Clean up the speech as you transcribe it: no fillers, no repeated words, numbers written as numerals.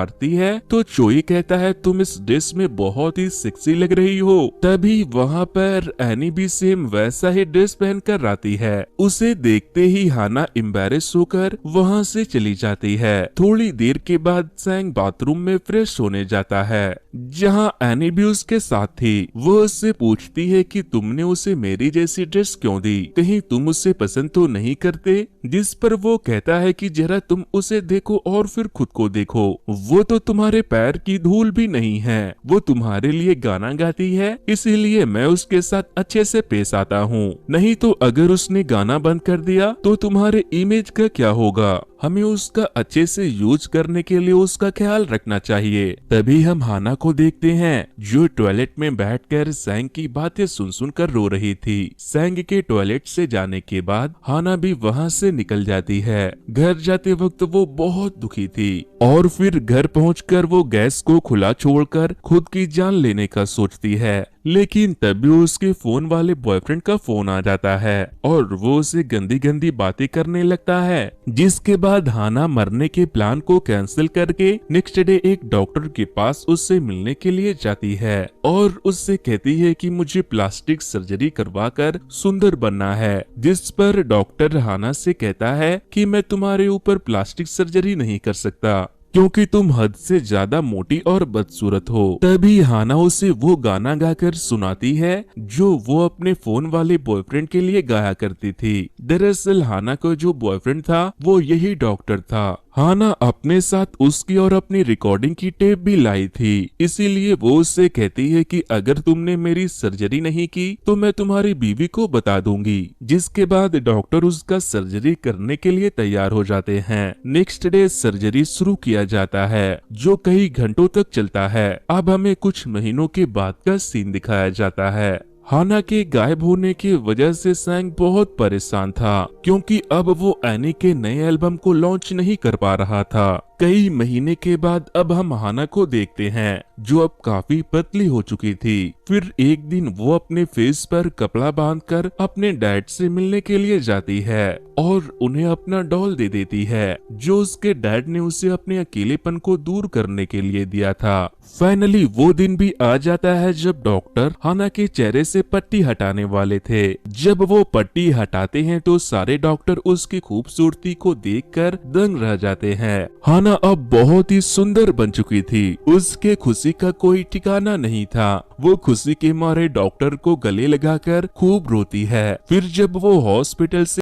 आती है तो चोई कहता है तुम इस ड्रेस में बहुत ही सेक्सी लग रही हो। तभी वहाँ पर एनी भी सेम वैसा ही ड्रेस पहनकर आती है। उसे देखते ही हाना एम्बैरेस होकर वहाँ से चली जाती है। थोड़ी देर के बाद सैंग बाथरूम में फ्रेश होने जाता है जहाँ एनी भी उसके साथ थी। वो उससे पूछती है कि तुमने उसे मेरी जैसी ड्रेस क्यों दी, कहीं तुम उसे पसंद तो नहीं करते। जिस पर वो कहता है कि जरा तुम उसे देखो और फिर खुद को देखो, वो तो तुम्हारे पैर की धूल भी नहीं है, वो तुम्हारे लिए गाना गाती है इसीलिए मैं उसके साथ अच्छे से पेश आता हूँ, नहीं तो अगर उसने गाना बंद कर दिया तो तुम्हारे इमेज का क्या होगा। हमें उसका अच्छे से यूज करने के लिए उसका ख्याल रखना चाहिए। तभी हम हाना को देखते हैं जो टॉयलेट में बैठकर सैंग की बातें सुन कर रो रही थी। सैंग के टॉयलेट से जाने के बाद हाना भी वहाँ से निकल जाती है। घर जाते वक्त वो बहुत दुखी थी और फिर घर पहुंचकर वो गैस को खुला छोड़कर खुद की जान लेने का सोचती है। लेकिन तभी उसके फोन वाले बॉयफ्रेंड का फोन आ जाता है और वो उसे गंदी गंदी बातें करने लगता है। जिसके बाद हाना मरने के प्लान को कैंसिल करके नेक्स्ट डे एक डॉक्टर के पास उससे मिलने के लिए जाती है और उससे कहती है कि मुझे प्लास्टिक सर्जरी करवाकर सुंदर बनना है। जिस पर डॉक्टर हाना से कहता है कि मैं तुम्हारे ऊपर प्लास्टिक सर्जरी नहीं कर सकता क्योंकि तुम हद से ज्यादा मोटी और बदसूरत हो। तभी हाना उसे वो गाना गाकर सुनाती है जो वो अपने फोन वाले बॉयफ्रेंड के लिए गाया करती थी। दरअसल हाना का जो बॉयफ्रेंड था वो यही डॉक्टर था। हाना अपने साथ उसकी और अपनी रिकॉर्डिंग की टेप भी लाई थी, इसीलिए वो उससे कहती है कि अगर तुमने मेरी सर्जरी नहीं की तो मैं तुम्हारी बीवी को बता दूंगी। जिसके बाद डॉक्टर उसका सर्जरी करने के लिए तैयार हो जाते हैं। नेक्स्ट डे सर्जरी शुरू किया जाता है जो कई घंटों तक चलता है। अब हमें कुछ महीनों के बाद का सीन दिखाया जाता है। हाना के गायब होने की वजह से सैंग बहुत परेशान था क्योंकि अब वो एनी के नए एल्बम को लॉन्च नहीं कर पा रहा था। कई महीने के बाद अब हम हाना को देखते हैं जो अब काफी पतली हो चुकी थी। फिर एक दिन वो अपने फेस पर कपड़ा बांधकर अपने डैड से मिलने के लिए जाती है और उन्हें अपना डॉल दे देती है जो उसके डैड ने उसे अपने अकेलेपन को दूर करने के लिए दिया था। फाइनली वो दिन भी आ जाता है जब डॉक्टर हाना के चेहरे से पट्टी हटाने वाले थे। जब वो पट्टी हटाते हैं तो सारे डॉक्टर उसकी खूबसूरती को देखकर दंग रह जाते हैं। हाना अब बहुत ही सुंदर बन चुकी थी। उसके खुशी का कोई ठिकाना नहीं था। वो खुशी के मारे डॉक्टर को गले लगाकर खूब रोती है। फिर जब वो हॉस्पिटल से